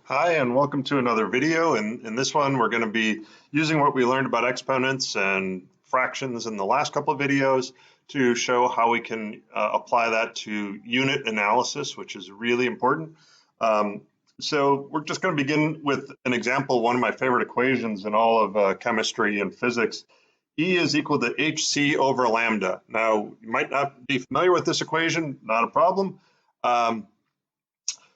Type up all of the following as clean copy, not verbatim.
Hi, and welcome to another video. In this one, we're going to be using what we learned about exponents and fractions in the last couple of videos to show how we can apply that to unit analysis, which is really important. So we're just going to begin with an example, one of my favorite equations in all of chemistry and physics. E is equal to hc over lambda. Now, you might not be familiar with this equation, not a problem.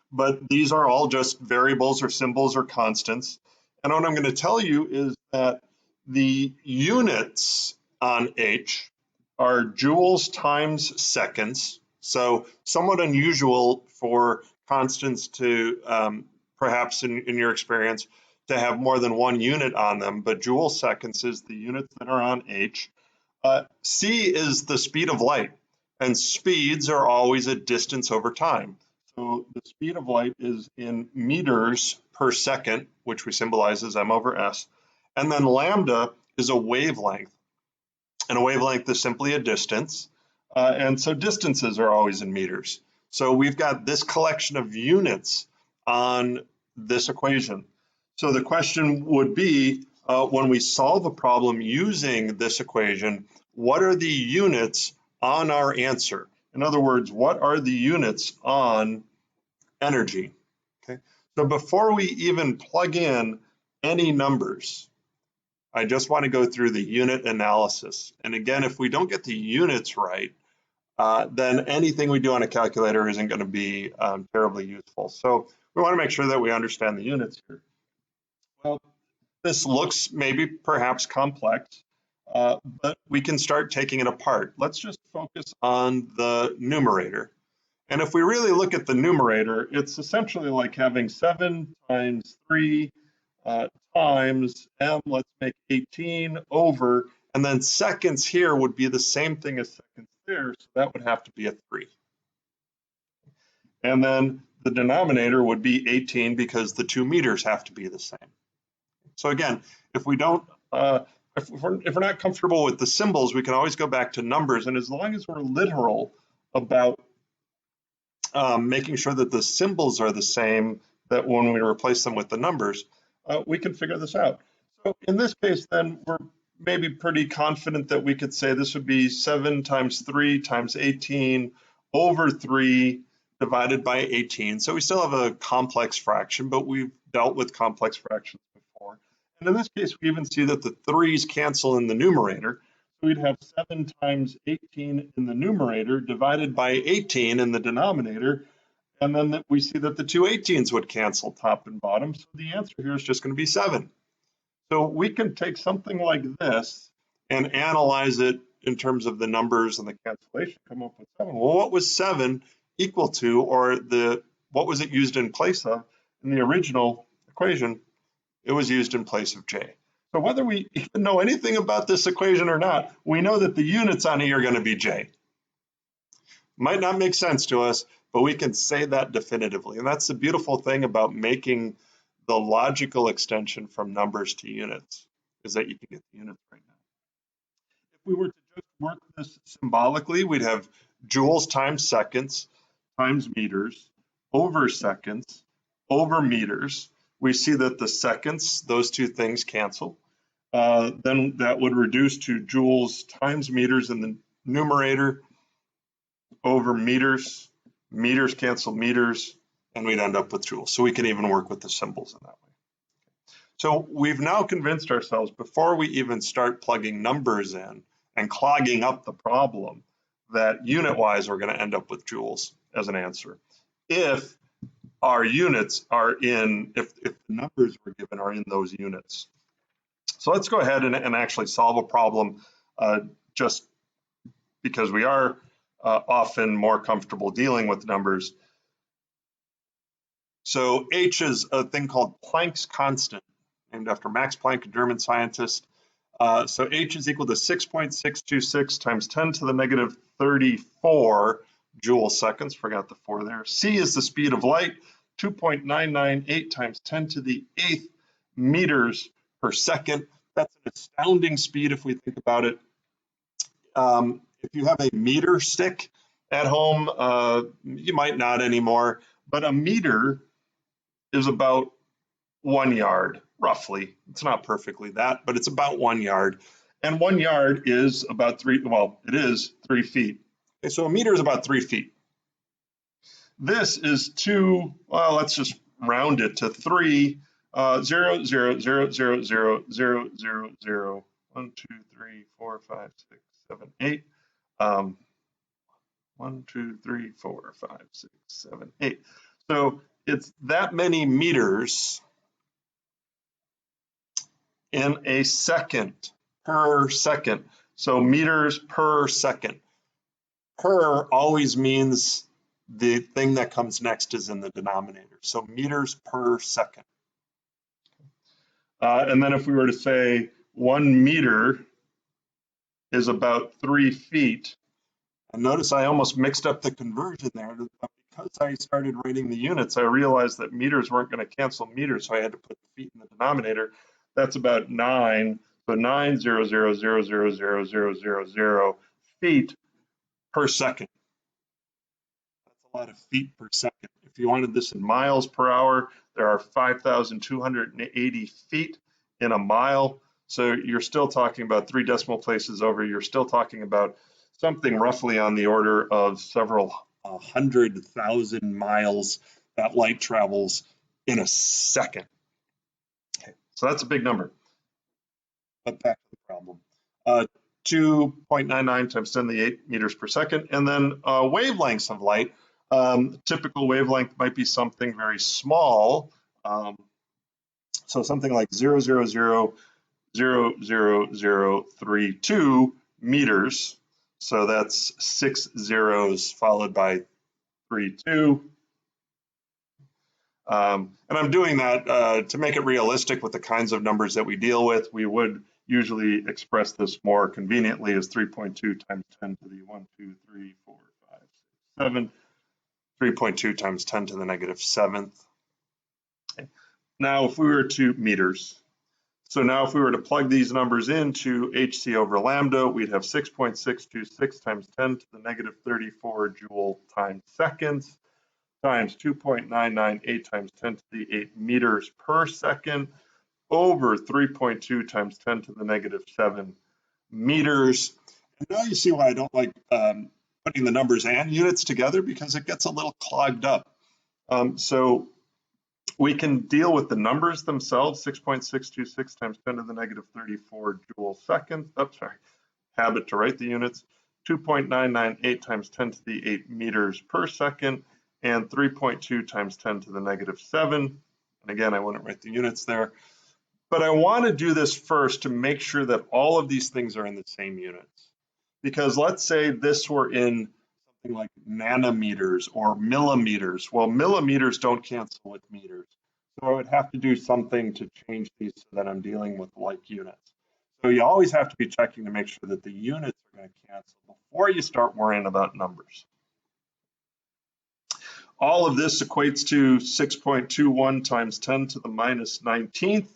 But these are all just variables or symbols or constants. And what I'm going to tell you is that the units on H are joules times seconds. So somewhat unusual for constants to, perhaps in your experience, to have more than one unit on them, but joule seconds is the units that are on H. C is the speed of light, and speeds are always a distance over time. So the speed of light is in meters per second, which we symbolize as m over s. And then lambda is a wavelength. And a wavelength is simply a distance. And so distances are always in meters. So we've got this collection of units on this equation. So the question would be, when we solve a problem using this equation, what are the units on our answer? In other words, what are the units on energy? Okay. So before we even plug in any numbers, I just want to go through the unit analysis. And again, if we don't get the units right, then anything we do on a calculator isn't going to be terribly useful. So we want to make sure that we understand the units here. Well, this looks maybe perhaps complex, but we can start taking it apart. Let's just focus on the numerator. And if we really look at the numerator, it's essentially like having 7 times 3 times m, let's make 18 over, and then seconds here would be the same thing as seconds there, so that would have to be a 3. And then the denominator would be 18 because the 2 meters have to be the same. So again, if we don't, if we're not comfortable with the symbols, we can always go back to numbers, and as long as we're literal about making sure that the symbols are the same, that when we replace them with the numbers, we can figure this out. So in this case, then we're maybe pretty confident that we could say this would be 7 times 3 times 18 over 3 divided by 18. So we still have a complex fraction, but we've dealt with complex fractions before. And in this case, we even see that the 3's cancel in the numerator. So we'd have 7 times 18 in the numerator divided by 18 in the denominator. And then we see that the two 18s would cancel top and bottom. So the answer here is just going to be 7. So we can take something like this and analyze it in terms of the numbers and the cancellation, come up with 7. Well, what was 7 equal to, or what was it used in place of in the original equation? It was used in place of j. So whether we even know anything about this equation or not, we know that the units on E are going to be j. Might not make sense to us, but we can say that definitively. And that's the beautiful thing about making the logical extension from numbers to units, is that you can get the units right now. If we were to just work this symbolically, we'd have joules times seconds times meters over seconds over meters. We see that the seconds, those two things cancel. Then that would reduce to joules times meters in the numerator over meters. Meters cancel meters, and we'd end up with joules. So we can even work with the symbols in that way. So we've now convinced ourselves, before we even start plugging numbers in and clogging up the problem, that unit-wise we're going to end up with joules as an answer. If our units are in, if the numbers we're given are in those units. So let's go ahead and actually solve a problem, just because we are often more comfortable dealing with numbers. So H is a thing called Planck's constant, named after Max Planck, a German scientist. So H is equal to 6.626 times 10 to the negative 34 joule seconds, forgot the 4 there. C is the speed of light, 2.998 times 10 to the 8th meters per second. That's an astounding speed if we think about it. If you have a meter stick at home, you might not anymore, but a meter is about 1 yard, roughly. It's not perfectly that, but it's about 1 yard. And 1 yard is about it is 3 feet. Okay, so a meter is about 3 feet. This is let's just round it to 3, 0, 0, 0, 0, 0, 0, 0, 0, 1, 2, 3, 4, 5, 6, 7, 8. 1, 2, 3, 4, 5, 6, 7, 8. So it's that many meters in a second, per second. So meters per second. Per always means the thing that comes next is in the denominator. So meters per second. And then if we were to say 1 meter is about 3 feet, and notice I almost mixed up the conversion there. Because I started writing the units, I realized that meters weren't going to cancel meters, so I had to put the feet in the denominator. That's about 9. So 9,000,000,000 feet per second. That's a lot of feet per second. If you wanted this in miles per hour, there are 5,280 feet in a mile. So you're still talking about 3 decimal places over. You're still talking about something roughly on the order of several 100,000 miles that light travels in a second. Okay, so that's a big number. But back to the problem. 2.99 times 10 to the 8 meters per second. And then wavelengths of light. Typical wavelength might be something very small. So something like 0.0000032 meters. So that's 6 zeros followed by 3, 2. And I'm doing that to make it realistic with the kinds of numbers that we deal with. We would usually express this more conveniently as 3.2 times 10 to the 1, 2, 3, 4, 5, 6, 7. 3.2 times 10 to the negative 7th. Okay. Now, if we were to meters, so now if we were to plug these numbers into HC over lambda, we'd have 6.626 times 10 to the negative 34 joule times seconds times 2.998 times 10 to the 8 meters per second over 3.2 times 10 to the negative 7 meters. And now you see why I don't like putting the numbers and units together, because it gets a little clogged up. So we can deal with the numbers themselves, 6.626 times 10 to the negative 34 joule seconds. Habit to write the units. 2.998 times 10 to the 8 meters per second, and 3.2 times 10 to the negative 7. And again, I wouldn't write the units there. But I want to do this first to make sure that all of these things are in the same units. Because let's say this were in something like nanometers or millimeters. Well, millimeters don't cancel with meters. So I would have to do something to change these so that I'm dealing with like units. So you always have to be checking to make sure that the units are going to cancel before you start worrying about numbers. All of this equates to 6.21 times 10 to the minus 19th.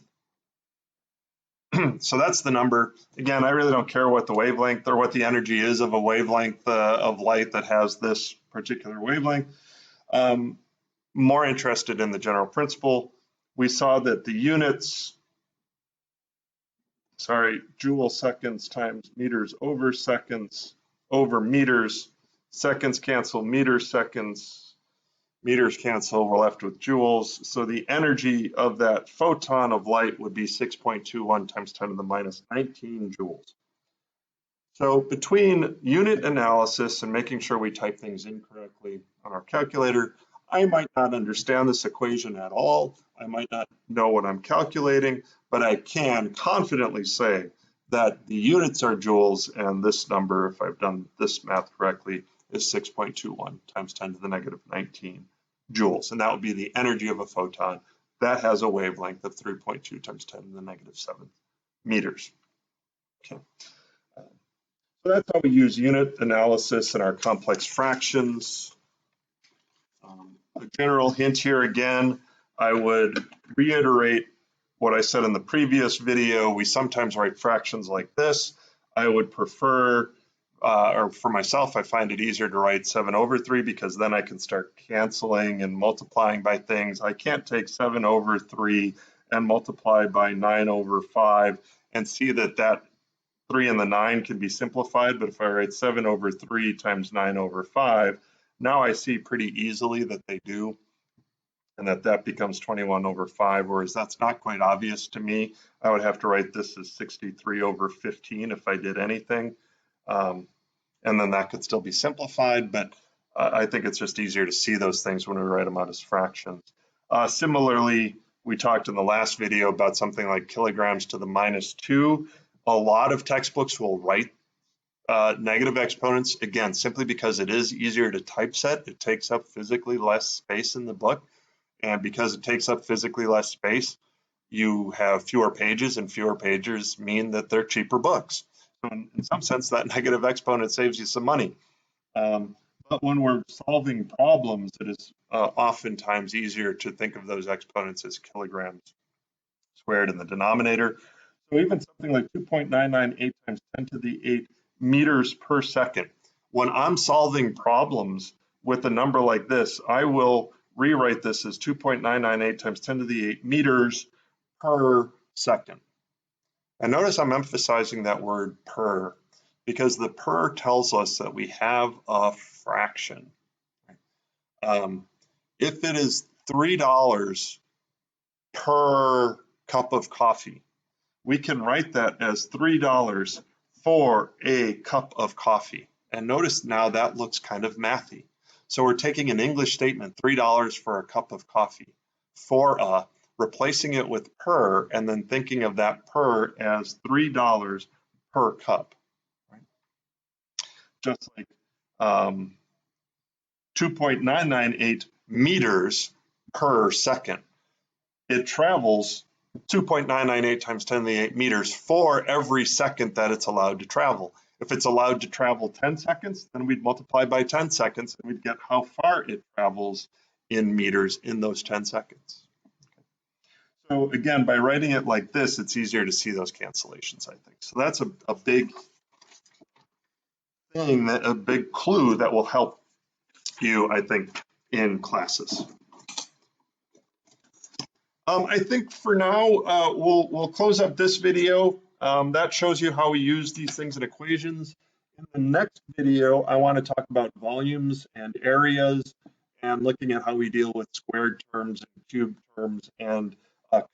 So that's the number. Again, I really don't care what the wavelength or what the energy is of a wavelength of light that has this particular wavelength. More interested in the general principle. We saw that the units, joule seconds times meters over meters, seconds cancel, meters cancel, we're left with joules. So the energy of that photon of light would be 6.21 times 10 to the minus 19 joules. So between unit analysis and making sure we type things in correctly on our calculator, I might not understand this equation at all. I might not know what I'm calculating, but I can confidently say that the units are joules, and this number, if I've done this math correctly, is 6.21 times 10 to the negative 19 joules. And that would be the energy of a photon that has a wavelength of 3.2 times 10 to the negative 7 meters. Okay. So that's how we use unit analysis in our complex fractions. A general hint here again, I would reiterate what I said in the previous video. We sometimes write fractions like this. I would prefer, or for myself, I find it easier to write 7 over 3 because then I can start canceling and multiplying by things. I can't take 7 over 3 and multiply by 9/5 and see that that 3 and the 9 can be simplified, but if I write 7/3 times 9/5, now I see pretty easily that they do, and that becomes 21/5, whereas that's not quite obvious to me. I would have to write this as 63/15 if I did anything, and then that could still be simplified, but I think it's just easier to see those things when we write them out as fractions. Similarly, we talked in the last video about something like kilograms to the -2. A lot of textbooks will write negative exponents, again, simply because it is easier to typeset. It takes up physically less space in the book. And because it takes up physically less space, you have fewer pages, and fewer pages mean that they're cheaper books. So in some sense, that negative exponent saves you some money. But when we're solving problems, it is oftentimes easier to think of those exponents as kilograms squared in the denominator. So even something like 2.998 times 10 to the 8 meters per second. When I'm solving problems with a number like this, I will rewrite this as 2.998 times 10 to the 8 meters per second. And notice I'm emphasizing that word per, because the per tells us that we have a fraction. If it is $3 per cup of coffee, we can write that as $3 for a cup of coffee. And notice now that looks kind of mathy. So we're taking an English statement, $3 for a cup of coffee, for a, replacing it with per, and then thinking of that per as $3 per cup. Right? Just like 2.998 meters per second. It travels 2.998 times 10 to the 8 meters for every second that it's allowed to travel. If it's allowed to travel 10 seconds, then we'd multiply by 10 seconds and we'd get how far it travels in meters in those 10 seconds. So again, by writing it like this, it's easier to see those cancellations, I think. So that's a big thing, a big clue that will help you, I think, in classes. I think for now, we'll close up this video. That shows you how we use these things in equations. In the next video, I want to talk about volumes and areas and looking at how we deal with squared terms and cubed terms and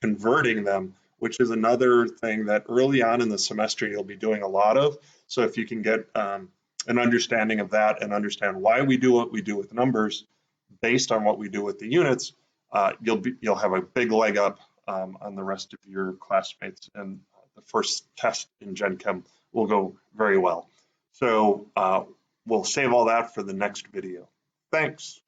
converting them, which is another thing that early on in the semester you'll be doing a lot of. So if you can get an understanding of that and understand why we do what we do with numbers based on what we do with the units, you'll have a big leg up on the rest of your classmates, and the first test in Gen Chem will go very well. So we'll save all that for the next video. Thanks.